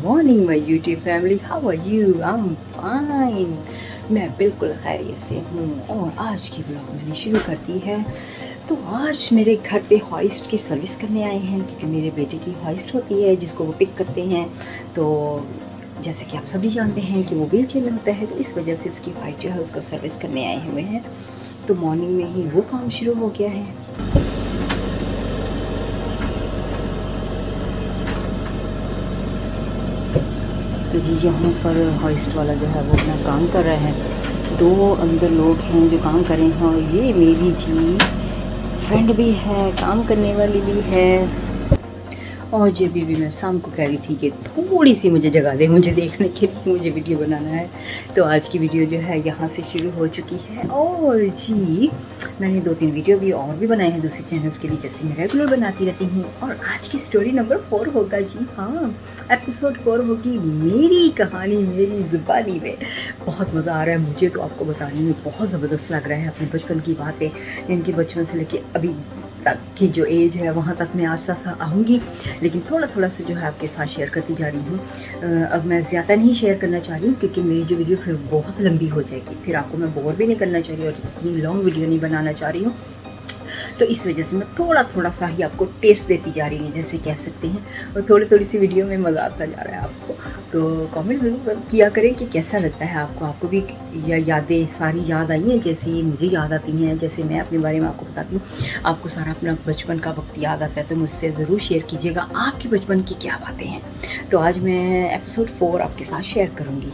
Morning my YouTube family, how are you? I am fine. मैं बिल्कुल खैरियत से हूँ और आज की ब्लॉग मैंने शुरू कर दी है। तो आज मेरे घर पे हॉइस्ट की सर्विस करने आए हैं क्योंकि मेरे बेटे की हॉइस्ट होती है जिसको वो पिक करते हैं। तो जैसे कि आप सभी जानते हैं कि वो व्हील चेयर में होता है, तो इस वजह से उसकी वाइफ जो है उसको सर्विस करने आए हुए हैं। तो मॉर्निंग में ही वो काम शुरू हो गया है। तो जी यहाँ पर हॉइस्ट वाला जो है वो अपना काम कर रहा है। दो अंदर लोग हैं जो काम कर रहे हैं और ये मेरी जी फ्रेंड भी है, काम करने वाली भी है। और जब भी मैं शाम को कह रही थी कि थोड़ी सी मुझे जगह दे, मुझे देखने के लिए, मुझे वीडियो बनाना है। तो आज की वीडियो जो है यहाँ से शुरू हो चुकी है। और जी मैंने 2-3 वीडियो भी और भी बनाए हैं दूसरे चैनल्स के लिए, जैसे मैं रेगुलर बनाती रहती हूँ। और आज की स्टोरी नंबर 4 होगा जी, हाँ एपिसोड 4 होगी मेरी कहानी मेरी ज़ुबानी में। बहुत मज़ा आ रहा है मुझे तो, आपको बताने में बहुत ज़बरदस्त लग रहा है। अपने बचपन की बातें, इनके बचपन से लेके अभी तक की जो एज है वहाँ तक मैं आस्ता आस्ता आऊँगी, लेकिन थोड़ा थोड़ा सा जो है आपके साथ शेयर करती जा रही हूँ। अब मैं ज़्यादा नहीं शेयर करना चाह रही हूँ क्योंकि मेरी जो वीडियो फिर बहुत लंबी हो जाएगी, फिर आपको मैं बोर भी नहीं करना चाह रही और इतनी लॉन्ग वीडियो नहीं बनाना चाह रही हूँ। तो इस वजह से मैं थोड़ा थोड़ा सा ही आपको टेस्ट देती जा रही हूँ, जैसे कह सकते हैं। और थोड़ी थोड़ी सी वीडियो में मज़ा आता जा रहा है आपको। तो कमेंट ज़रूर किया करें कि कैसा लगता है आपको। आपको भी यादें सारी याद आई हैं जैसी मुझे याद आती हैं, जैसे मैं अपने बारे में आपको बताती हूँ। आपको सारा अपना बचपन का वक्त याद आता है तो मुझसे ज़रूर शेयर कीजिएगा आपके बचपन की क्या बातें हैं। तो आज मैं एपिसोड 4 आपके साथ शेयर करूँगी।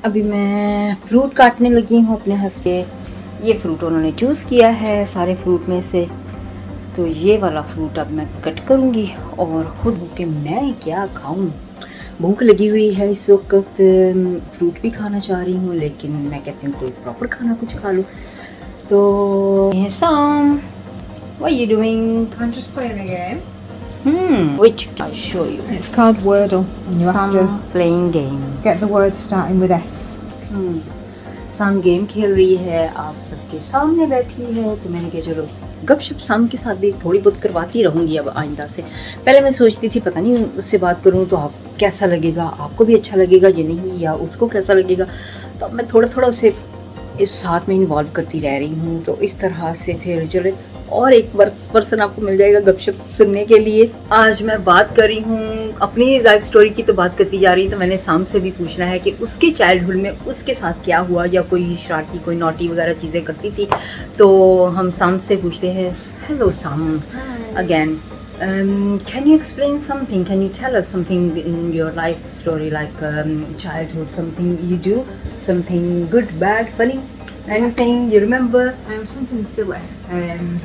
अभी मैं फ्रूट काटने लगी हूँ अपने हस्बैंड। ये फ्रूट उन्होंने चूज़ किया है सारे फ्रूट में से, तो ये वाला फ्रूट अब मैं कट करूँगी और ख़ुद कि मैं क्या खाऊँ। भूख लगी हुई है इस वक्त, फ्रूट भी खाना चाह रही हूँ, लेकिन मैं कहती हूँ कोई प्रॉपर खाना कुछ खा लूँ। तो Sam, what are you doing? I'm just playing a game. Which I'll show you. It's called Wordle. And you have to playing game. get the words starting with S. शाम गेम खेल रही है, आप सबके सामने बैठी है। तो मैंने कहा चलो गपशप शाम के साथ भी थोड़ी बहुत करवाती रहूँगी अब आइंदा से। पहले मैं सोचती थी पता नहीं उससे बात करूँ तो आप कैसा लगेगा, आपको भी अच्छा लगेगा या नहीं, या उसको कैसा लगेगा। तो अब मैं थोड़ा थोड़ा उसे इस साथ में इन्वॉल्व करती रह रही हूँ। तो इस तरह से फिर चले और एक पर्सन आपको मिल जाएगा गपशप सुनने के लिए। आज मैं बात कर रही हूँ अपनी लाइफ स्टोरी की, तो बात करती जा रही हूँ। तो मैंने शाम से भी पूछना है कि उसके चाइल्डहुड में उसके साथ क्या हुआ, या कोई शरारती कोई नॉटी वगैरह चीज़ें करती थी। तो हम शाम से पूछते हैं। हेलो शाम again, can you explain something, can you tell us something in your life story, like childhood, something you do, something good, bad, funny, anything you remember? Something silly.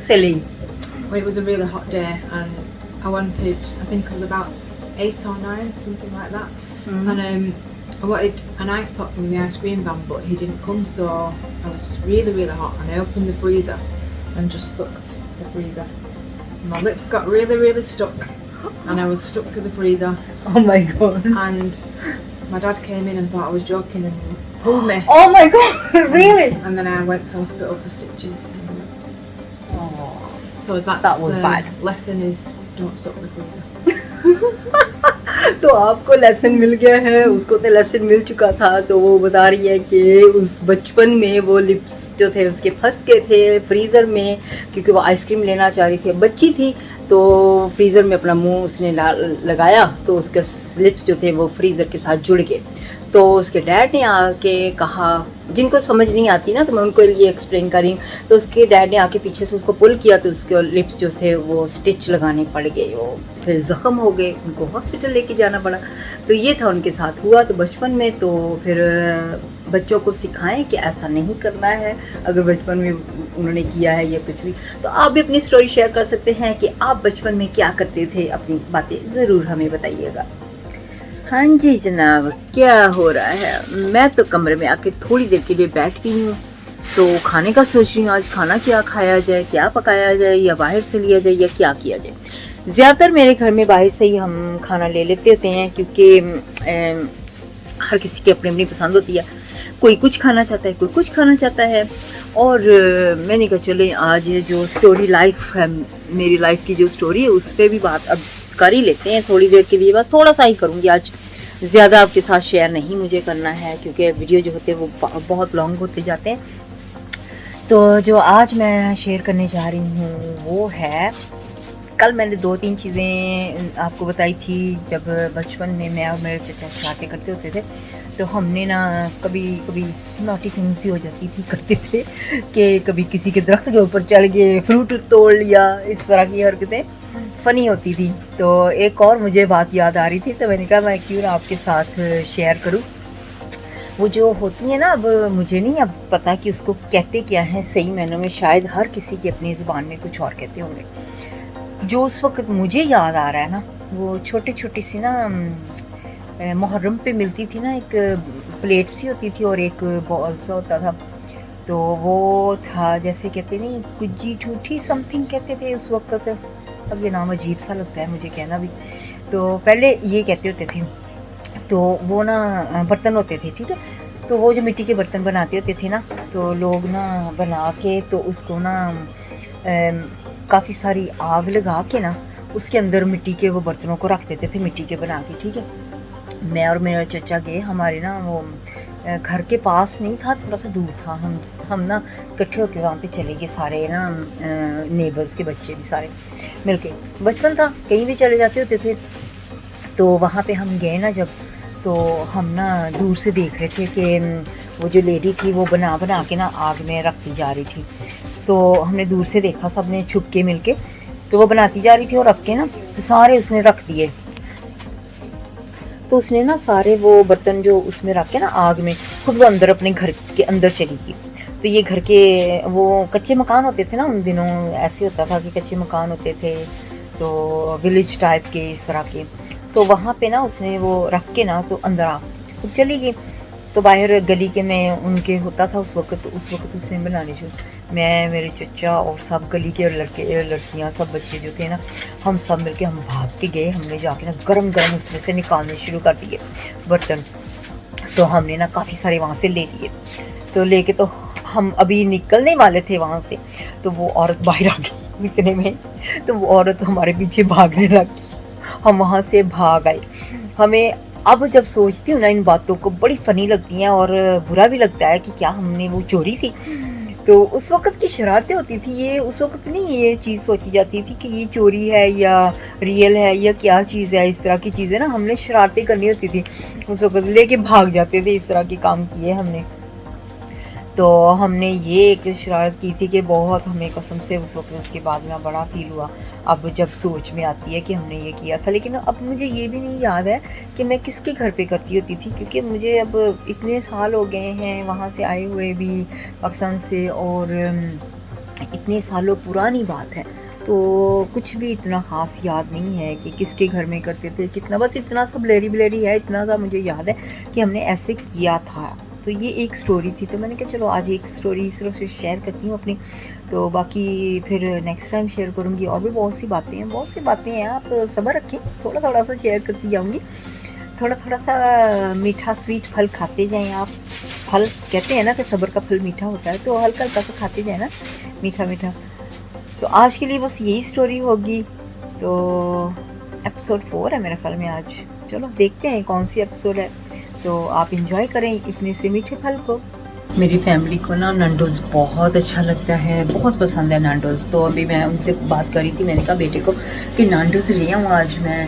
Silly. When it was a really hot day and I wanted, I think I was about 8 or 9, something like that. And I wanted an ice pop from the ice cream van, but he didn't come, so I was just really, really hot. And I opened the freezer and just sucked the freezer. My lips got really, really stuck, and I was stuck to the freezer. Oh my god. And my dad came in and thought I was joking and pulled me. Oh my god, really? And then I went to hospital for stitches. Oh. So That was bad. Lesson is don't suck the freezer. तो आपको lesson मिल गया है, उसको तो lesson मिल चुका था। तो वो बता रही है कि उस बचपन में वो लिप्स जो थे उसके फंस गए थे फ्रीज़र में, क्योंकि वो आइसक्रीम लेना चाह रही थी, बच्ची थी। तो फ्रीज़र में अपना मुंह उसने लगाया तो उसके लिप्स जो थे वो फ्रीज़र के साथ जुड़ गए। तो उसके डैड ने आके कहा, जिनको समझ नहीं आती ना तो मैं उनको ये एक्सप्लेन कर रही हूँ। तो उसके डैड ने आके पीछे से उसको पुल किया तो उसके लिप्स जो थे वो स्टिच लगाने पड़ गए, वो फिर ज़ख्म हो गए, उनको हॉस्पिटल लेके जाना पड़ा। तो ये था उनके साथ हुआ। तो बचपन में तो फिर बच्चों को सिखाएं कि ऐसा नहीं करना है अगर बचपन में उन्होंने किया है या कुछ भी। तो आप भी अपनी स्टोरी शेयर कर सकते हैं कि आप बचपन में क्या करते थे, अपनी बातें ज़रूर हमें बताइएगा। हाँ जी जनाब, क्या हो रहा है? मैं तो कमरे में आके थोड़ी देर के लिए बैठ गई हूँ। तो खाने का सोच रही हूँ आज खाना क्या खाया जाए, क्या पकाया जाए, या बाहर से लिया जाए, या क्या किया जाए। ज़्यादातर मेरे घर में बाहर से ही हम खाना ले लेते होते हैं, क्योंकि हर किसी की अपनी अपनी पसंद होती है। कोई कुछ खाना चाहता है, कोई कुछ खाना चाहता है। और मैंने कहा चले आज जो स्टोरी लाइफ है, मेरी लाइफ की जो स्टोरी है उस पर भी बात अब कर ही लेते हैं थोड़ी देर के लिए। बस थोड़ा सा ही करूँगी आज, ज़्यादा आपके साथ शेयर नहीं मुझे करना है, क्योंकि वीडियो जो होते हैं वो बहुत लॉन्ग होते जाते हैं। तो जो आज मैं शेयर करने जा रही हूँ वो है, कल मैंने 2-3 चीज़ें आपको बताई थी। जब बचपन में मैं और मेरे चचा शरारतें करते होते थे, तो हमने ना कभी कभी नॉटी थिंग्स भी हो जाती थी, करते थे कि कभी किसी के दरख्त के ऊपर चढ़ गए, फ्रूट तोड़ लिया, इस तरह की हरकतें फ़नी होती थी। तो एक और मुझे बात याद आ रही थी, तो मैंने कहा मैं क्यों ना आपके साथ शेयर करूं। वो जो होती है ना, अब मुझे नहीं अब पता कि उसको कहते क्या है सही मायनों में, शायद हर किसी की अपनी ज़ुबान में कुछ और कहते होंगे। जो उस वक्त मुझे याद आ रहा है ना, वो छोटी छोटी सी ना मुहर्रम पे मिलती थी ना, एक प्लेट सी होती थी और एक बॉल सा होता था। तो वो था, जैसे कहते नहीं, कुज्जी ठूठी समथिंग कहते थे उस वक्त। अब ये नाम अजीब सा लगता है मुझे कहना भी। तो पहले ये कहते होते थे। तो वो ना बर्तन होते थे, ठीक है। तो वो जो मिट्टी के बर्तन बनाते होते थे ना, तो लोग ना बना के तो उसको ना काफ़ी सारी आग लगा के ना उसके अंदर मिट्टी के वो बर्तनों को रख देते थे, मिट्टी के बना के, ठीक है। मैं और मेरा चचा गए, हमारे ना वो घर के पास नहीं था, थोड़ा सा दूर था। हम ना इकट्ठे होकर वहाँ पे चले गए, सारे ना नेबर्स के बच्चे भी सारे मिलके। बचपन था, कहीं भी चले जाते होते थे। तो वहाँ पे हम गए ना जब, तो हम ना दूर से देख रहे थे कि वो जो लेडी थी वो बना के ना आग में रखती जा रही थी। तो हमने दूर से देखा, सब ने छुप के मिल के, तो वो बनाती जा रही थी और रख के ना तो सारे उसने रख दिए। तो उसने ना सारे वो बर्तन जो उसमें रख के ना आग में, खुद वो अंदर अपने घर के अंदर चली गई। तो ये घर के वो कच्चे मकान होते थे ना उन दिनों, ऐसे होता था कि कच्चे मकान होते थे, तो विलेज टाइप के इस तरह के। तो वहाँ पे ना उसने वो रख के ना तो अंदर आ खुद चली गई। तो बाहर गली के में उनके होता था उस वक्त उसने बनाने शुरू, मैं, मेरे चचा और सब गली के लड़के लड़कियां, सब बच्चे जो थे ना, हम सब मिलके हम भाग के गए। हमने जाके ना गरम गरम उसमें से निकालने शुरू कर दिए बर्तन। तो हमने ना काफ़ी सारे वहाँ से ले लिए। तो लेके तो हम अभी निकलने वाले थे वहाँ से, तो वो औरत बाहर आ गई इतने में। तो वो औरत हमारे पीछे भागने लगी, हम वहाँ से भाग आए। हमें अब जब सोचती हूँ ना इन बातों को, बड़ी फ़नी लगती हैं और बुरा भी लगता है कि क्या हमने वो चोरी थी। तो उस वक्त की शरारतें होती थी, ये उस वक्त नहीं ये चीज़ सोची जाती थी कि ये चोरी है या रियल है या क्या चीज़ है। इस तरह की चीज़ें ना हमने शरारतें करनी होती थी उस वक्त, लेके भाग जाते थे, इस तरह के काम किए हमने। तो हमने ये एक शरारत की थी कि बहुत हमें कसम से उस वक्त उसके बाद में बड़ा फील हुआ अब जब सोच में आती है कि हमने ये किया था। लेकिन अब मुझे ये भी नहीं याद है कि मैं किसके घर पे करती होती थी, क्योंकि मुझे अब इतने साल हो गए हैं वहाँ से आए हुए भी पाकिस्तान से, और इतने सालों पुरानी बात है, तो कुछ भी इतना ख़ास याद नहीं है कि किसके घर में करते थे कितना। बस इतना सा ब्लेरी है, इतना सा मुझे याद है कि हमने ऐसे किया था। तो ये एक स्टोरी थी, तो मैंने कहा चलो आज एक स्टोरी सिर्फ शेयर करती हूँ अपनी, तो बाकी फिर नेक्स्ट टाइम शेयर करूँगी। और भी बहुत सी बातें हैं, आप सब्र रखें, थोड़ा सा शेयर करती जाऊँगी। थोड़ा सा मीठा स्वीट फल खाते जाएं आप। फल कहते हैं ना कि सब्र का फल मीठा होता है, तो हल्का सा खाते जाए ना मीठा। तो आज के लिए बस यही स्टोरी होगी। तो एपिसोड 4 है मेरे ख्याल में आज। चलो देखते हैं कौन सी एपिसोड है, तो आप इंजॉय करें इतने से मीठे फल को। मेरी फैमिली को ना नंडोज़ बहुत अच्छा लगता है, बहुत पसंद है नंडोज़। तो अभी मैं उनसे बात करी थी, मैंने कहा बेटे को कि नंडोज़ ले आऊँ आज मैं,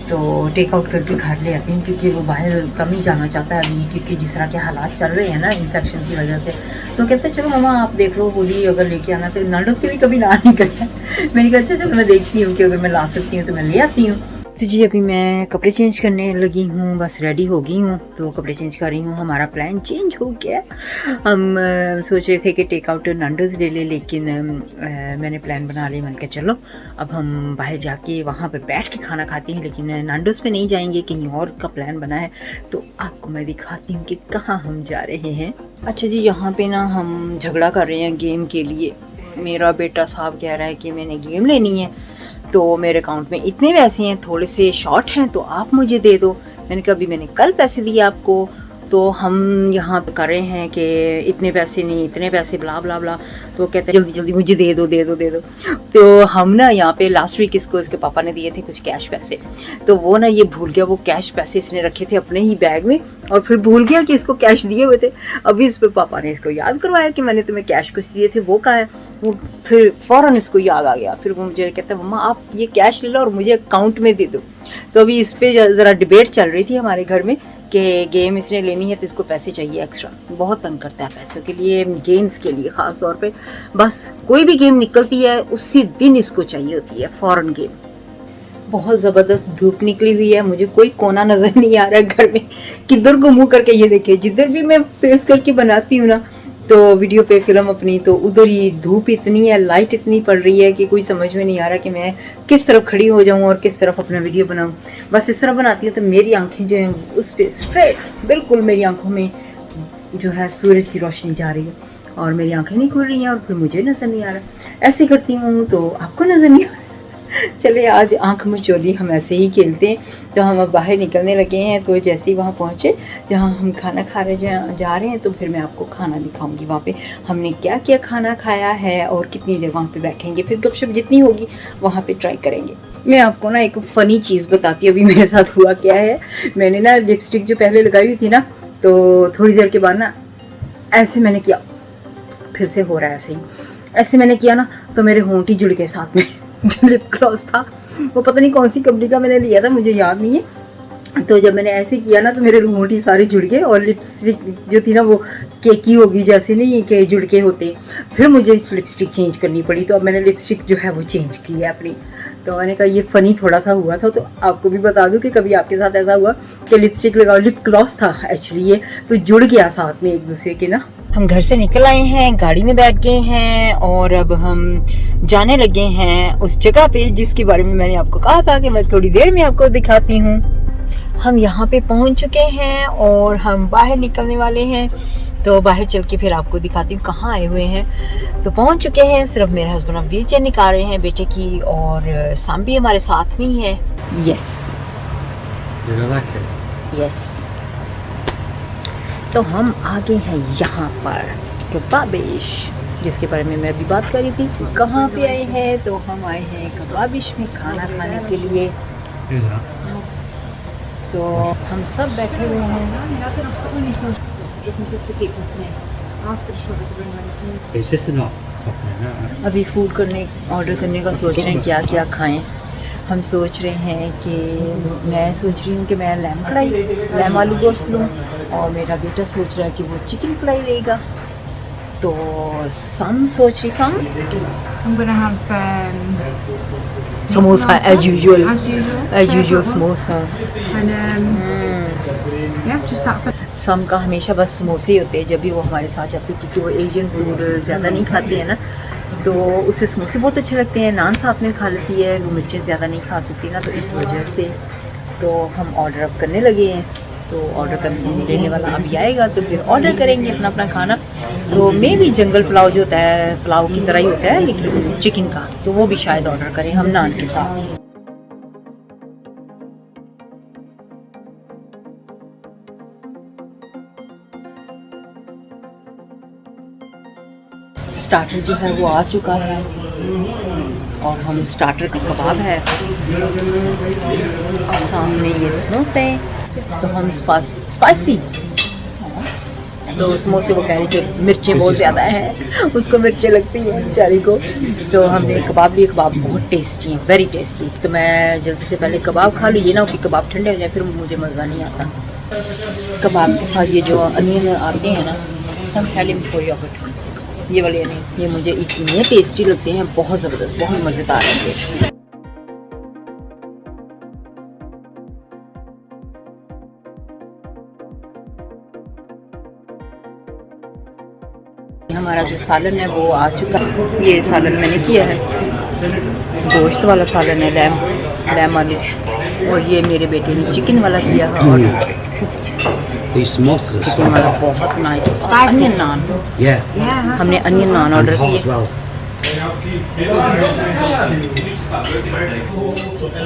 तो टेक आउट करके घर ले आती हूँ, क्योंकि वो बाहर कम ही जाना चाहता है अभी, क्योंकि जिस तरह के हालात चल रहे हैं ना इन्फेक्शन की वजह से। तो कहते चलो मम्मा आप देख लो, होली अगर लेके आना, तो नंडोज़ के लिए कभी ना नहीं करता। मैंने कहा अच्छा चलो मैं देखती हूँ कि अगर मैं ला सकती हूँ तो मैं ले आती हूँ। तो जी अभी मैं कपड़े चेंज करने लगी हूँ, बस रेडी हो गई हूँ, तो कपड़े चेंज कर रही हूँ। हमारा प्लान चेंज हो गया। हम सोच रहे थे कि टेक आउट नंडोज़ ले ले, लेकिन मैंने प्लान बना लिया। मैंने कहा चलो अब हम बाहर जाके वहाँ पर बैठ के खाना खाते हैं, लेकिन नंडोज़ पे नहीं जाएंगे, कहीं और का प्लान बना है। तो आपको मैं दिखाती हूँ कि कहाँ हम जा रहे हैं। अच्छा जी, यहाँ पे ना हम झगड़ा कर रहे हैं गेम के लिए। मेरा बेटा साहब कह रहा है कि मैंने गेम लेनी है, तो मेरे अकाउंट में इतने पैसे हैं, थोड़े से शॉर्ट हैं, तो आप मुझे दे दो। मैंने कहा अभी मैंने कल पैसे दिए आपको, तो हम यहाँ पे कर रहे हैं कि इतने पैसे नहीं, इतने पैसे, ब्ला ब्ला ब्ला। तो कहते हैं जल्दी जल्दी मुझे दे दो दे दो दे दो। तो हम ना यहाँ पे लास्ट वीक इसको इसके पापा ने दिए थे कुछ कैश पैसे, तो वो ना ये भूल गया, वो कैश पैसे इसने रखे थे अपने ही बैग में और फिर भूल गया कि इसको कैश दिए हुए थे। अभी इस पे पापा ने इसको याद करवाया कि मैंने तुम्हें कैश कुछ दिए थे, वो कहाँ है। वो फिर फ़ौरन इसको याद आ गया, फिर वो मुझे कहता है मम्मा आप ये कैश ले लो और मुझे अकाउंट में दे दो। तो अभी इस पर ज़रा डिबेट चल रही थी हमारे घर में कि गेम इसने लेनी है तो इसको पैसे चाहिए एक्स्ट्रा। बहुत तंग करता है पैसों के लिए, गेम्स के लिए ख़ास तौर पे। बस कोई भी गेम निकलती है उसी दिन इसको चाहिए होती है फ़ौरन गेम। बहुत ज़बरदस्त धूप निकली हुई है, मुझे कोई कोना नज़र नहीं आ रहा है घर में, किधर को मुँह करके ये देखिए, जिधर भी मैं फेस करके बनाती हूँ ना तो वीडियो पे फिल्म अपनी, तो उधर ही धूप इतनी है, लाइट इतनी पड़ रही है कि कोई समझ में नहीं आ रहा कि मैं किस तरफ खड़ी हो जाऊं और किस तरफ अपना वीडियो बनाऊं। बस इस तरह बनाती है तो मेरी आंखें जो हैं उस पर स्ट्रेट बिल्कुल मेरी आंखों में जो है सूरज की रोशनी जा रही है और मेरी आंखें नहीं खुल रही हैं और फिर मुझे नज़र नहीं आ रहा। ऐसे करती हूँ तो आपको नज़र नहीं आ रहा। चले आज आंख मचोली हम ऐसे ही खेलते हैं। तो हम अब बाहर निकलने लगे हैं, तो जैसे ही वहाँ पहुँचे जहाँ हम खाना खा रहे जा रहे हैं तो फिर मैं आपको खाना दिखाऊंगी वहाँ पे हमने क्या क्या खाना खाया है और कितनी देर वहाँ पे बैठेंगे, फिर गपशप जितनी होगी वहाँ पे ट्राई करेंगे। मैं आपको ना एक फ़नी चीज़ बताती हूँ अभी मेरे साथ हुआ क्या है। मैंने ना लिपस्टिक जो पहले लगाई हुई थी ना, तो थोड़ी देर के बाद ना ऐसे मैंने किया, फिर से हो रहा है ऐसे ही, ऐसे मैंने किया ना तो मेरे होंठ ही जुड़ गए साथ में। जो लिप ग्लॉस था वो पता नहीं कौन सी कंपनी का मैंने लिया था, मुझे याद नहीं है। तो जब मैंने ऐसे किया ना तो मेरे होंठ ही सारे जुड़ गए और लिपस्टिक जो थी ना वो केकी होगी जैसे नहीं के जुड़ के होते। फिर मुझे लिपस्टिक चेंज करनी पड़ी, तो अब मैंने लिपस्टिक जो है वो चेंज की है अपनी। तो मैंने कहा ये फ़नी थोड़ा सा हुआ था तो आपको भी बता दूं कि कभी आपके साथ ऐसा हुआ कि लिपस्टिक लगाओ, लिप ग्लॉस था एक्चुअली ये, तो जुड़ गया साथ में एक दूसरे के ना। हम घर से निकल आए हैं, गाड़ी में बैठ गए हैं और अब हम जाने लगे हैं उस जगह पे जिसके बारे में मैंने आपको कहा था कि मैं थोड़ी देर में आपको दिखाती हूँ। हम यहाँ पे पहुँच चुके हैं और हम बाहर निकलने वाले हैं, तो बाहर चल के फिर आपको दिखाती हूँ कहाँ आए हुए हैं। तो पहुँच चुके हैं, सिर्फ मेरे हस्बैंड अब व्हीलचेयर निकाल रहे हैं बेटे की और साम भी हमारे साथ में ही है। Yes yes. तो हम आगे हैं यहाँ पर कबाबिश, जिसके बारे में मैं अभी बात कर रही थी। कहाँ पे आए हैं, तो हम आए हैं कबाबिश में खाना खाने के लिए। तो हम सब बैठे हुए हैं। अभी फूड ऑर्डर करने का सोच रहे हैं क्या क्या खाएं। हम सोच रहे हैं कि मैं सोच रही हूँ कि मैं लैम आलू गोश्त लूँ और मेरा बेटा सोच रहा है कि वो चिकन कढ़ाई लेगा। तो सम सोच रही I'm gonna have samosa as usual samosa and yeah, just that. सम का हमेशा बस समोसे ही होते हैं जब भी वो हमारे साथ जाती है, क्योंकि वो एशियन फूड ज़्यादा नहीं खाते हैं ना, तो उसे समोसे बहुत अच्छे लगते हैं। नान साथ में खा लेती है, वो मिर्चें ज़्यादा नहीं खा सकती ना, तो इस वजह से तो हम ऑर्डर अब करने लगे हैं। तो ऑर्डर करने देने वाला अभी आएगा तो फिर ऑर्डर करेंगे अपना अपना खाना। तो मे भी जंगल पुलाव जो होता है पुलाव की तरह ही होता है लेकिन चिकन का, तो वो भी शायद ऑर्डर करें हम नान के साथ। स्टार्टर जो है वो आ चुका है और हम स्टार्टर का कबाब है और सामने ये समोसे। तो हम स्पाइसी तो समोसे वो कह रही थी मिर्चें बहुत ज़्यादा हैं, उसको मिर्चें लगती हैं बेचारी को। तो हमने कबाब लिए, कबाब बहुत टेस्टी है, वेरी टेस्टी। तो मैं जल्दी से पहले कबाब खा लूँ, ये ना कि कबाब ठंडे हो जाए फिर मुझे मज़ा नहीं आता। कबाब के साथ ये जो अनियन आते हैं ना, सब खैली ये वाले अनियन, ये मुझे इतने टेस्टी लगते हैं, बहुत ज़बरदस्त, बहुत मज़ेदार है। हमारा जो सालन है वो आ चुका है। ये सालन मैंने किया है, गोश्त वाला सालन है, लैम आलू, और ये मेरे बेटे ने चिकन वाला किया है। और चिकन वाला बहुत नाइस, अनियन नान, हमने अनियन नान ऑर्डर किए।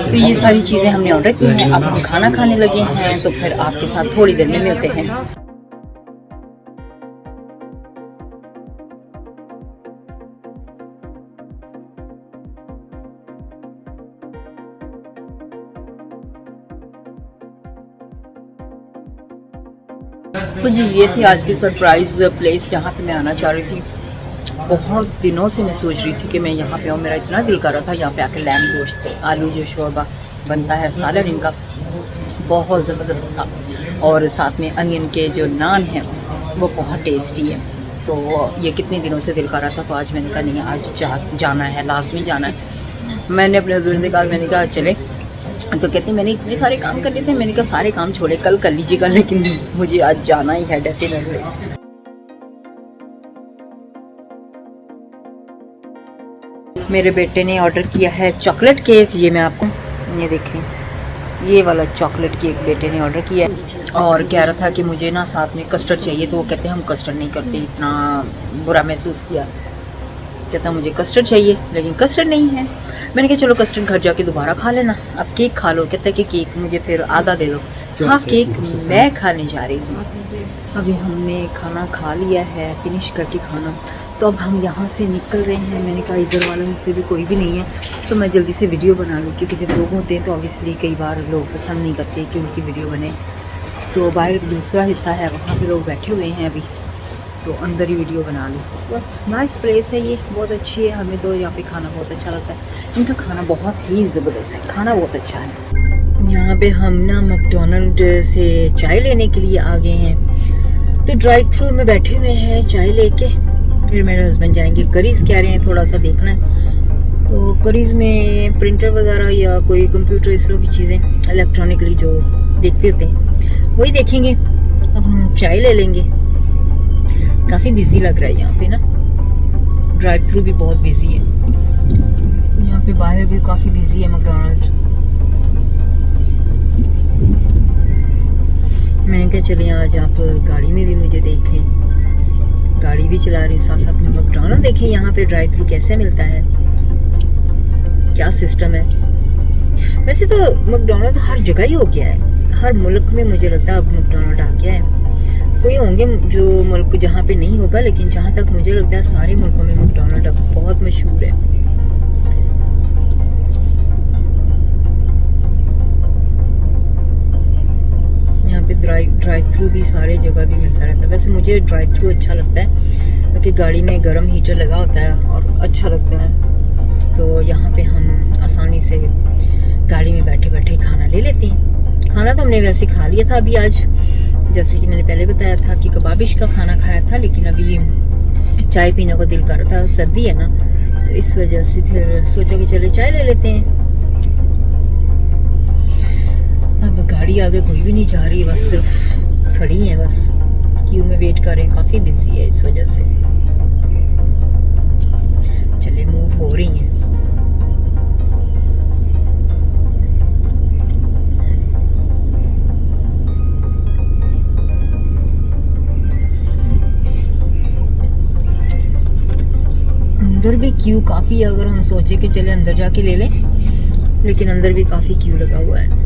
तो ये सारी चीज़ें हमने ऑर्डर की हैं। अब हम खाना खाने लगे हैं, तो फिर आपके साथ थोड़ी देर में मिलते हैं। तो जी ये थी आज की सरप्राइज़ प्लेस जहाँ पे मैं आना चाह रही थी। बहुत दिनों से मैं सोच रही थी कि मैं यहाँ पे आऊँ, मेरा इतना दिल कर रहा था यहाँ पे आके। लैम गोश्त आलू जो शोरबा बनता है, सालन इनका बहुत ज़बरदस्त था, और साथ में अनियन के जो नान हैं वो बहुत टेस्टी है। तो ये कितने दिनों से दिल कर रहा था, तो आज मैंने कहा नहीं आज जाना है, लाजमी जाना है। मैंने अपने हस्बैंड से कहा, मैंने कहा चले, तो कहते मैंने इतने सारे काम कर लिए थे। मैंने कहा सारे काम छोड़े, कल कर लीजिएगा, लेकिन मुझे आज जाना ही है डेफिनेटली। मेरे बेटे ने ऑर्डर किया है चॉकलेट केक। ये मैं आपको ये देखें, ये वाला चॉकलेट केक बेटे ने ऑर्डर किया है, और कह रहा था कि मुझे ना साथ में कस्टर्ड चाहिए। तो वो कहते हैं हम कस्टर्ड नहीं करते। इतना बुरा महसूस किया, कहता मुझे कस्टर्ड चाहिए, लेकिन कस्टर्ड नहीं है। मैंने कहा चलो कस्टर्ड घर जाके दोबारा खा लेना, अब केक खा लो। कहता है कि केक मुझे फिर आधा दे दो। हाँ, केक मैं खाने जा रही हूँ। अभी हमने खाना खा लिया है, फिनिश करके खाना, तो अब हम यहाँ से निकल रहे हैं। मैंने कहा इधर वालों से भी कोई भी नहीं है, तो मैं जल्दी से वीडियो बना लूँ, क्योंकि जब लोग होते हैं तो ऑब्वियसली कई बार लोग पसंद नहीं करते कि उनकी वीडियो बने। तो बाहर दूसरा हिस्सा है, वहाँ पे लोग बैठे हुए हैं अभी, तो अंदर ही वीडियो बना लूँ बस। नाइस प्लेस है ये, बहुत अच्छी है। हमें तो यहाँ पे खाना बहुत अच्छा लगता है, इनका खाना बहुत ही ज़बरदस्त है, खाना बहुत अच्छा है। यहाँ पे हम ना मैकडॉनल्ड से चाय लेने के लिए आ गए हैं, तो ड्राइव थ्रू में बैठे हुए हैं चाय लेके। फिर मेरे हस्बैंड जाएंगे करीज, कह रहे हैं थोड़ा सा देखना है। तो करीज में प्रिंटर वगैरह या कोई कंप्यूटर इस तरह की चीज़ें इलेक्ट्रॉनिकली जो देखते होते हैं वही देखेंगे। अब हम चाय ले लेंगे। काफ़ी बिजी लग रहा है यहाँ पे ना, ड्राइव थ्रू भी बहुत बिजी है, यहाँ पे बाहर भी काफ़ी बिजी है मैकडॉनल्ड। मैंने कहा चलिए आज आप गाड़ी में भी मुझे देखें, गाड़ी भी चला रही साथ साथ में मैकडॉनल्ड देखें यहाँ पे ड्राइव थ्रू कैसे मिलता है, क्या सिस्टम है। वैसे तो मैकडॉनल्ड हर जगह ही हो गया है, हर मुल्क में मुझे लगता है अब मैकडॉनल्ड आ गया है। कोई होंगे जो मुल्क जहाँ पे नहीं होगा, लेकिन जहाँ तक मुझे लगता है सारे मुल्कों में मैकडॉनल्ड अब बहुत मशहूर है। यहाँ पे ड्राइव थ्रू भी सारे जगह भी मिलता रहता है। वैसे मुझे ड्राइव थ्रू अच्छा लगता है, क्योंकि गाड़ी में गर्म हीटर लगा होता है और अच्छा लगता है। तो यहाँ पे हम आसानी से गाड़ी में बैठे बैठे खाना ले लेते हैं। खाना तो हमने वैसे खा लिया था अभी आज, जैसे कि मैंने पहले बताया था कि कबाबिश का खाना खाया था, लेकिन अभी चाय पीने को दिल कर रहा था, सर्दी है ना, तो इस वजह से फिर सोचा कि चले चाय ले लेते हैं। अब गाड़ी आगे कोई भी नहीं जा रही, बस सिर्फ खड़ी है, बस क्यू में वेट कर रहे हैं, काफ़ी बिजी है इस वजह से। चले मूव हो रही हैं। अंदर भी क्यू काफ़ी है, अगर हम सोचे कि चले अंदर जाके ले लें, लेकिन अंदर भी काफ़ी क्यू लगा हुआ है।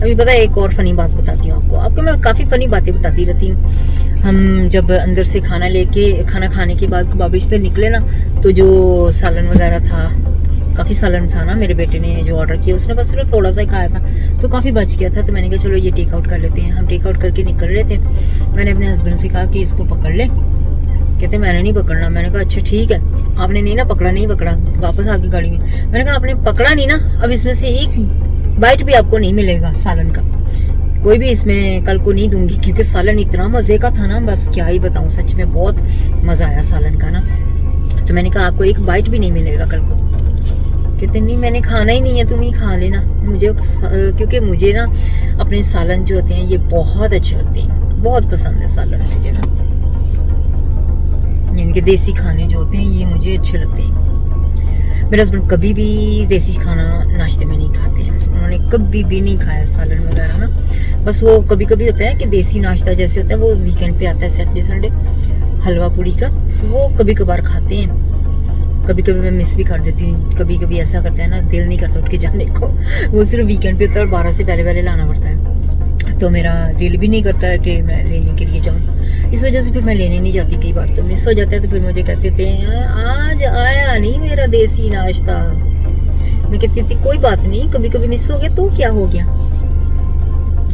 अभी पता है एक और फनी बात बताती हूँ आपको मैं काफ़ी फनी बातें बताती रहती हूँ। हम जब अंदर से खाना खाने के बाद कबाबिश से निकले ना, तो जो सालन वगैरह था, काफ़ी सालन था ना, मेरे बेटे ने जो ऑर्डर किया उसने बस सिर्फ थोड़ा सा ही खाया था, तो काफ़ी बच गया था। तो मैंने कहा चलो ये टेक आउट कर लेते हैं। हम टेक आउट करके निकल रहे थे, मैंने अपने हस्बैंड से कहा कि इसको पकड़ ले। कहते मैंने नहीं पकड़ना। मैंने कहा अच्छा ठीक है, आपने नहीं पकड़ा। वापस आके गाड़ी में मैंने कहा आपने पकड़ा नहीं ना, अब इसमें से एक बाइट भी आपको नहीं मिलेगा सालन का, कोई भी इसमें कल को नहीं दूंगी, क्योंकि सालन इतना मज़े का था ना, बस क्या ही बताऊँ, सच में बहुत मज़ा आया सालन का ना। तो मैंने कहा आपको एक बाइट भी नहीं मिलेगा कल को। कहते नहीं मैंने खाना ही नहीं है, तुम ही खा लेना। मुझे क्योंकि मुझे ना अपने सालन जो होते हैं ये बहुत अच्छे लगते हैं, बहुत पसंद है सालन मुझे ना, इनके देसी खाने जो होते हैं ये मुझे अच्छे लगते हैं। मेरे हस्बैंड कभी भी देसी खाना नाश्ते में नहीं खाते हैं, उन्होंने कभी भी नहीं खाया सालन वगैरह ना। बस वो कभी कभी होता है कि देसी नाश्ता जैसे होता है वो वीकेंड पे आता है, सैटरडे संडे, हलवा पूड़ी का, वो कभी कभार खाते हैं। कभी कभी मैं मिस भी कर देती हूँ, कभी कभी ऐसा करता है ना, दिल नहीं करता उठ के जाने को, वो सिर्फ वीकेंड पे होता है और 12 से पहले लाना पड़ता है। तो मेरा दिल भी नहीं करता है कि मैं लेने के लिए जाऊँ। इस वजह से फिर मैं लेने नहीं जाती। कई बार तो मिस हो जाता है तो फिर मुझे कहते थे आज आया नहीं मेरा देसी नाश्ता। मैं कहती थी कोई बात नहीं, कभी कभी मिस हो गया तो क्या हो गया।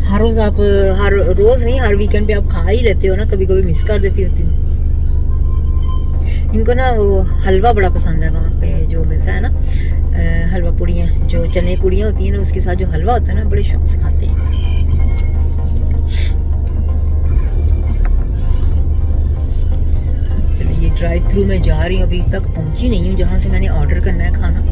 हर रोज आप, हर रोज नहीं, हर वीकेंड पे आप खा ही लेते हो ना, कभी कभी मिस कर देती होती हूँ। इनको ना वो हलवा बड़ा पसंद है, वहाँ पे जो मिलता है ना हलवा पूड़ियाँ, जो चने पूड़ियाँ होती हैं ना, उसके साथ जो हलवा होता है ना, बड़े शौक से खाते हैं। चलिए ड्राइव थ्रू में जा रही हूँ, अभी तक पहुँची नहीं हूँ जहाँ से मैंने ऑर्डर करना है खाना।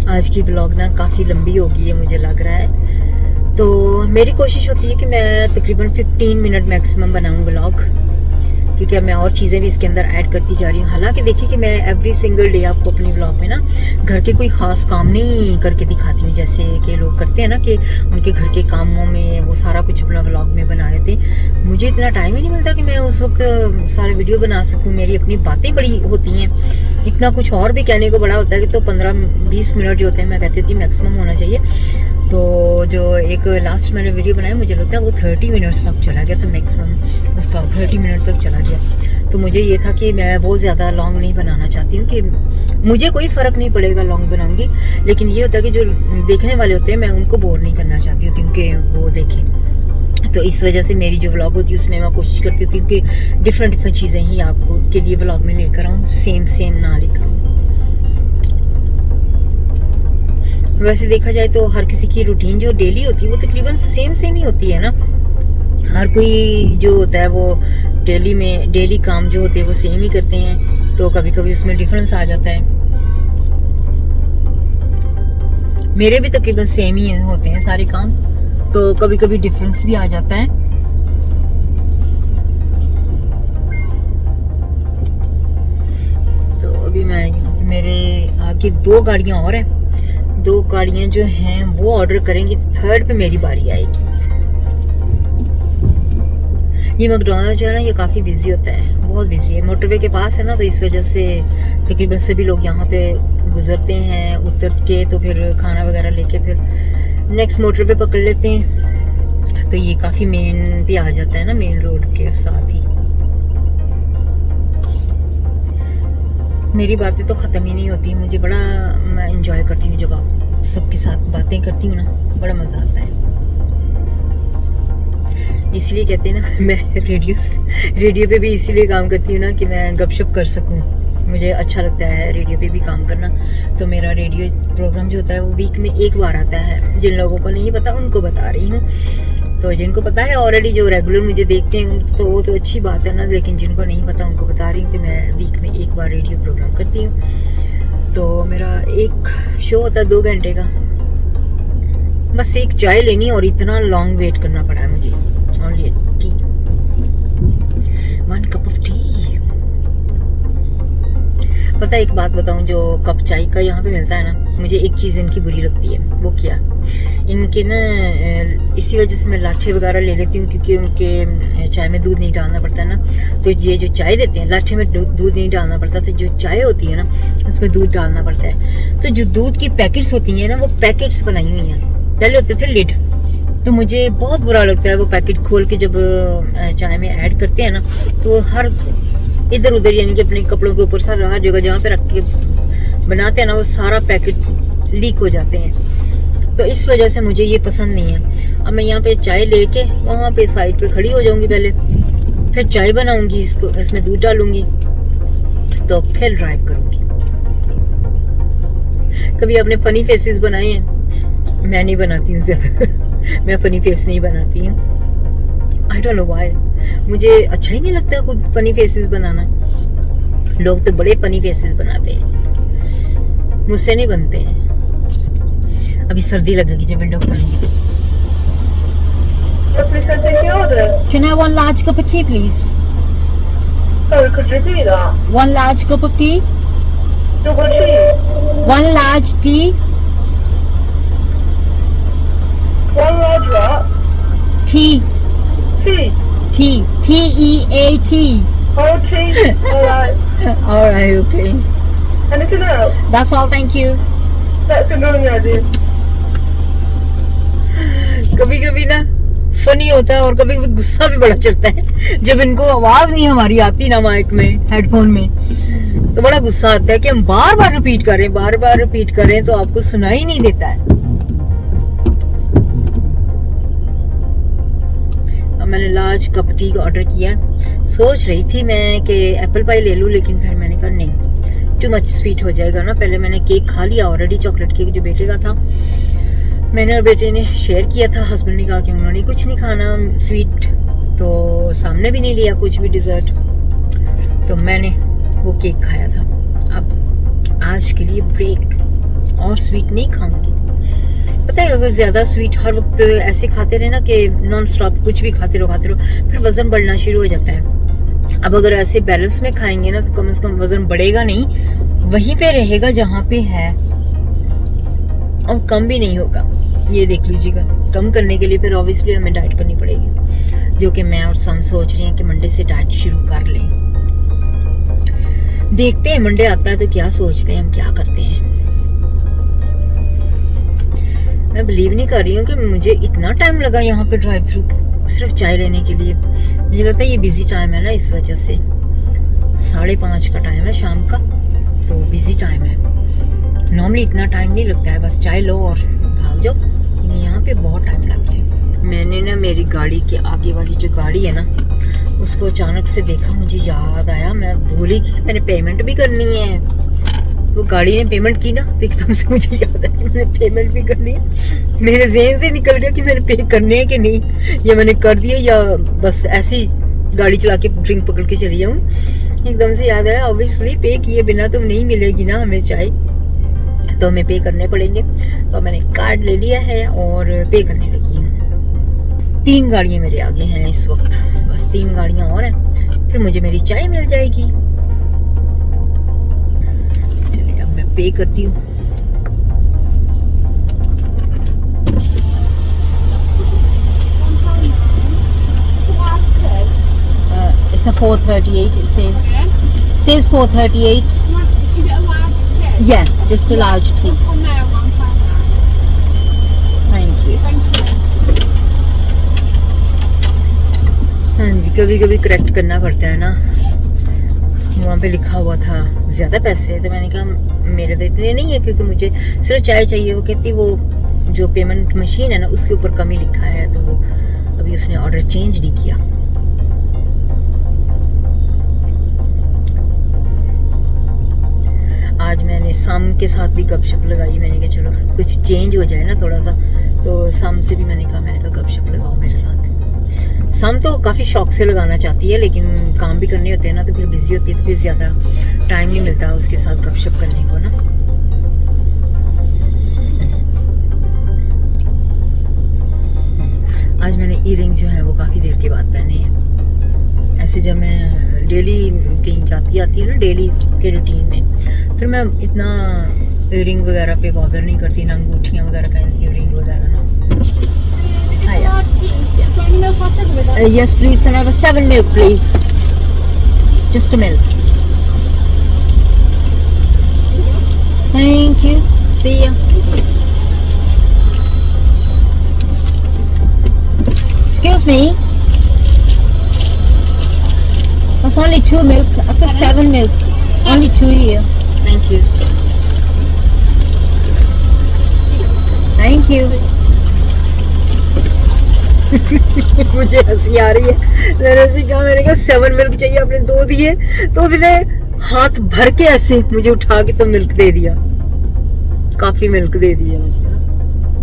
आज की ब्लॉग ना काफ़ी लंबी होगी है मुझे लग रहा है, तो मेरी कोशिश होती है कि मैं तकरीबन 15 मिनट मैक्सिमम बनाऊँ ब्लॉग, क्योंकि मैं और चीज़ें भी इसके अंदर ऐड करती जा रही हूँ। हालांकि देखिए कि मैं एवरी सिंगल डे आपको अपनी ब्लॉग में ना घर के कोई ख़ास काम नहीं करके दिखाती हूँ, जैसे कि लोग करते हैं ना कि उनके घर के कामों में वो सारा कुछ अपना ब्लॉग में बना देते हैं। मुझे इतना टाइम ही नहीं मिलता कि मैं उस वक्त सारे वीडियो बना सकूँ। मेरी अपनी बातें बड़ी होती हैं, इतना कुछ और भी कहने को बड़ा होता है कि तो 15-20 मिनट जो होते हैं मैं कहती थी मैक्सिमम होना चाहिए। तो जो एक लास्ट मैंने वीडियो बनाया मुझे लगता है वो 30 मिनट्स तक चला गया था, मैक्सिमम उसका 30 मिनट तक चला गया। तो मुझे ये था कि मैं बहुत ज़्यादा लॉन्ग नहीं बनाना चाहती हूँ, कि मुझे कोई फ़र्क नहीं पड़ेगा लॉन्ग बनाऊंगी, लेकिन ये होता है कि जो देखने वाले होते हैं मैं उनको बोर नहीं करना चाहती होती हूँ कि वो देखें। तो इस वजह से मेरी जो व्लॉग होती है उसमें मैं कोशिश करती होती हूँ कि डिफरेंट चीज़ें ही आपको के लिए व्लॉग में लेकर आऊँ, सेम ना लेकर आऊँ। वैसे देखा जाए तो हर किसी की रूटीन जो डेली होती है वो तकरीबन सेम ही होती है ना। हर कोई जो होता है वो डेली काम जो होते हैं वो सेम ही करते हैं, तो कभी कभी उसमें डिफरेंस आ जाता है। मेरे भी तकरीबन सेम ही होते हैं सारे काम, तो कभी कभी डिफरेंस भी आ जाता है। तो अभी मैं मेरे आगे 2 गाड़ियां और हैं, 2 गाड़ियां जो हैं वो ऑर्डर करेंगी, थर्ड पे मेरी बारी आएगी। ये मैकडॉनल्ड जो है ना ये काफ़ी बिजी होता है, बहुत बिजी है, मोटरवे के पास है ना, तो इस वजह से तकरीबन सभी लोग यहाँ पे गुजरते हैं उतर के, तो फिर खाना वगैरह लेके फिर नेक्स्ट मोटरवे पकड़ लेते हैं। तो ये काफ़ी मेन पे आ जाता है ना, मेन रोड के साथ ही। मेरी बातें तो ख़त्म ही नहीं होती, मुझे बड़ा मैं इंजॉय करती हूँ जब आप सबके साथ बातें करती हूँ ना, बड़ा मज़ा आता है। इसलिए कहते हैं ना मैं रेडियो पे भी इसीलिए काम करती हूँ ना कि मैं गपशप कर सकूँ, मुझे अच्छा लगता है रेडियो पे भी काम करना। तो मेरा रेडियो प्रोग्राम जो होता है वो वीक में 1 बार आता है। जिन लोगों को नहीं पता उनको बता रही हूँ, तो जिनको पता है ऑलरेडी जो रेगुलर मुझे देखते हैं तो वो तो अच्छी बात है ना, लेकिन जिनको नहीं पता उनको बता रही हूँ कि मैं वीक में 1 बार रेडियो प्रोग्राम करती हूँ। तो मेरा एक शो होता है 2 घंटे का, बस एक चाय लेनी और इतना लॉन्ग वेट करना पड़ा है मुझे। Only T, 1 cup of T. पता है एक बात बताऊं, जो कप चाय का यहाँ पे मिलता है ना, मुझे एक चीज़ इनकी बुरी लगती है। वो क्या, इनके ना इसी वजह से मैं लाठे वगैरह ले लेती हूँ, क्योंकि उनके चाय में दूध नहीं डालना पड़ता है ना। तो ये जो चाय देते हैं लाठे में दूध नहीं डालना पड़ता, तो जो चाय होती है ना उसमें दूध डालना पड़ता है। तो जो दूध की पैकेट्स होती हैं ना, वो पैकेट्स बनाई हुई हैं, पहले होते थे लिड, तो मुझे बहुत बुरा लगता है वो पैकेट खोल के जब चाय में ऐड करते हैं ना, तो हर इधर उधर यानी कि अपने कपड़ों के ऊपर सारा हर जगह जहाँ पे रख के बनाते हैं ना, वो सारा पैकेट लीक हो जाते हैं। तो इस वजह से मुझे ये पसंद नहीं है। अब मैं यहाँ पे चाय लेके वहाँ पे साइड पे खड़ी हो जाऊंगी पहले, फिर चाय बनाऊंगी, इसमें दूध डालूंगी, तो फिर ड्राइव करूंगी। कभी आपने फनी फेसेस बनाए हैं? मैं नहीं बनाती हूँ ज्यादा मैं फनी फेस नहीं बनाती हूँ, आई डोंट नो व्हाई, मुझे अच्छा ही नहीं लगता खुद फनी फेसेस बनाना। लोग तो बड़े फनी फेसेस बनाते हैं, मुझसे नहीं बनते हैं। अभी सर्दी लगेगी जब विंडो खोलूंगी। Can I have 1 large cup of tea please? Sorry, could you repeat that? 1 large cup of tea. Double tea. 1 large tea. 1 large what? Tea. Tea. Tea. T-E-A-T. Oh, tea. Alright. All right, okay. Anything else? That's all, thank you. That's a good idea. कभी कभी ना funny होता है और कभी कभी गुस्सा भी बड़ा चढ़ता है जब इनको आवाज नहीं हमारी आती ना माइक में, हेडफोन में, तो बड़ा गुस्सा आता है कि हम बार बार रिपीट करें तो आपको सुनाई नहीं देता है। अब मैंने लार्ज कप टी का ऑर्डर किया। सोच रही थी मैं कि एप्पल पाई ले लूं, लेकिन फिर मैंने कहा नहीं, टू मच स्वीट हो जाएगा ना। पहले मैंने केक खा लिया ऑलरेडी, चॉकलेट केक जो बेटे का था, मैंने और बेटे ने शेयर किया था। हस्बैंड ने कहा कि उन्होंने कुछ नहीं खाना स्वीट, तो सामने भी नहीं लिया कुछ भी डिज़र्ट, तो मैंने वो केक खाया था। अब आज के लिए ब्रेक, और स्वीट नहीं खाऊंगी। पता है अगर ज़्यादा स्वीट हर वक्त ऐसे खाते रहे ना कि नॉन स्टॉप कुछ भी खाते रहो, फिर वज़न बढ़ना शुरू हो जाता है। अब अगर ऐसे बैलेंस में खाएंगे ना तो कम से कम वज़न बढ़ेगा नहीं, वहीं पे रहेगा जहाँ पे है, और कम भी नहीं होगा। ये देख लीजिएगा, कम करने के लिए फिर ऑब्वियसली हमें डाइट करनी पड़ेगी, जो कि मैं और सम सोच रही हैं कि मंडे से डाइट शुरू कर लें। देखते हैं मंडे आता है तो क्या सोचते हैं हम, क्या करते हैं। मैं बिलीव नहीं कर रही हूँ कि मुझे इतना टाइम लगा यहाँ पे ड्राइव थ्रू सिर्फ चाय लेने के लिए। मुझे लगता है ये बिजी टाइम है ना, इस वजह से 5:30 का टाइम है शाम का, तो बिजी टाइम है। नॉर्मली इतना टाइम नहीं लगता है, बस चाय लो और भाग जाओ, लेकिन यहाँ पे बहुत टाइम लग गया। मैंने ना मेरी गाड़ी के आगे वाली जो गाड़ी है ना, उसको अचानक से देखा, मुझे याद आया, मैं भूली कि मैंने पेमेंट भी करनी है। तो गाड़ी ने पेमेंट की ना, तो एकदम से मुझे याद आया कि मैंने पेमेंट भी करनी है। मेरे ज़हन से निकल गया कि मैंने पे करने हैं कि नहीं, या मैंने कर दिए या बस ऐसे ही गाड़ी चला के ड्रिंक पकड़ के चली जाऊँ। एकदम से याद आया, ऑब्वियसली पे किए बिना तो नहीं मिलेगी ना हमें चाय, तो हमें पे करने पड़ेंगे। तो मैंने कार्ड ले लिया है और पे करने लगी हूँ। 3 गाड़ियाँ मेरे आगे हैं इस वक्त, बस 3 गाड़ियाँ और हैं, फिर मुझे मेरी चाय मिल जाएगी। चलिए अब मैं पे करती हूँ। It's a 438. It says 438. Yeah, just a large tea. Thank you. हाँ जी, कभी कभी करेक्ट करना पड़ता है ना। वहाँ पे लिखा हुआ था ज़्यादा पैसे, तो मैंने कहा मेरे तो इतने नहीं है, क्योंकि मुझे सिर्फ चाय चाहिए। वो कहती वो जो पेमेंट मशीन है ना उसके ऊपर कम ही लिखा है, तो वो अभी उसने ऑर्डर चेंज नहीं किया। आज मैंने साम के साथ भी गपशप लगाई। मैंने कहा चलो कुछ चेंज हो जाए ना थोड़ा सा, तो साम से भी मैंने कहा गपशप लगाओ मेरे साथ। साम तो काफ़ी शौक से लगाना चाहती है, लेकिन काम भी करने होते हैं ना, तो फिर बिजी होती है, तो फिर ज़्यादा टाइम नहीं मिलता उसके साथ गपशप करने को ना। आज मैंने ईयरिंग जो है वो काफ़ी देर के बाद पहने हैं। ऐसे जब मैं डेली कहीं जाती आती है ना, डेली के रूटीन में, फिर मैं इतना ईयरिंग वगैरह पे बॉदर नहीं करती, ना अंगूठियाँ वगैरह पहनती हूँ, रिंग वगैरह ना। Yes please, can I have a 7 milk please? Just a milk. Thank you. See ya. Excuse me. That's only 2 milk. I said 7 milk. Only 2 here. Thank you. Thank you. मुझे हंसी आ रही है। मैंने कहा 7 मिल्क चाहिए, आपने 2 दिए, तो उसने हाथ भर के ऐसे मुझे उठा के तो मिल्क दे दिया। काफी मिल्क दे दिया मुझे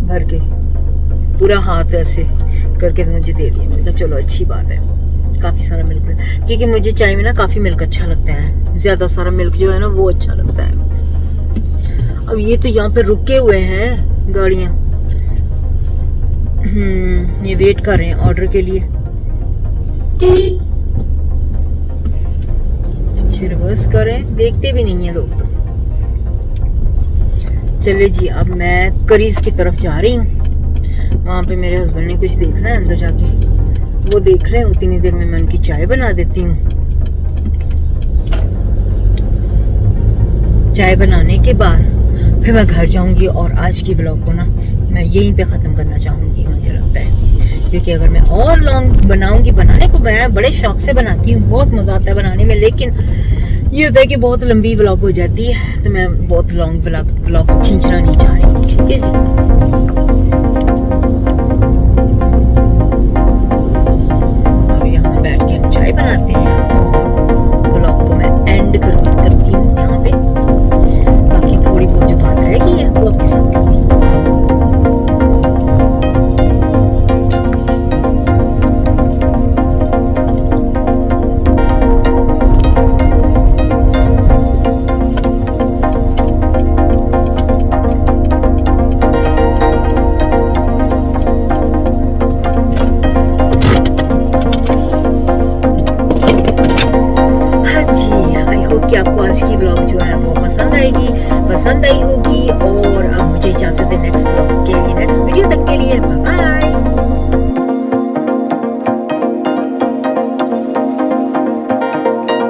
भर के, पूरा हाथ ऐसे करके तो मुझे दे दिया। मैंने कहा चलो अच्छी बात है, काफी सारा मिल्क, क्योंकि मुझे चाय में ना काफी मिल्क अच्छा लगता है। ज्यादा सारा मिल्क जो है ना वो अच्छा लगता है। अब ये तो यहाँ पे रुके हुए हैं गाड़ियाँ, ये वेट कर रहे हैं ऑर्डर के लिए। नोटिस कर रहे हैं, देखते भी नहीं है लोग तो। चले जी, अब मैं करीज की तरफ जा रही हूँ। वहाँ पे मेरे हस्बैंड ने कुछ देखना है अंदर जाके, वो देख रहे हैं। उतनी देर में मैं उनकी चाय बना देती हूँ। चाय बनाने के बाद फिर मैं घर जाऊंगी और आज की ब्लॉग को ना मैं यहीं पे ख़त्म करना चाहूँगी, मुझे लगता है। क्योंकि अगर मैं और लॉन्ग बनाऊंगी, बनाने को मैं बड़े शौक से बनाती हूँ, बहुत मज़ा आता है बनाने में, लेकिन ये होता है कि बहुत लंबी ब्लॉग हो जाती है, तो मैं बहुत लॉन्ग ब्लॉग को खींचना नहीं चाह रही। ठीक है जी, अब यहाँ बैठ के हम चाय बनाते हैं और ब्लॉग को मैं एंड करती हूँ यहाँ पे। बाकी थोड़ी बहुत जो बात रहेगी है वो आपके साथ करती हूँ। कि आपको आज की ब्लॉग जो है वो पसंद आई होगी, और अब मुझे इजाज़त है। नेक्स्ट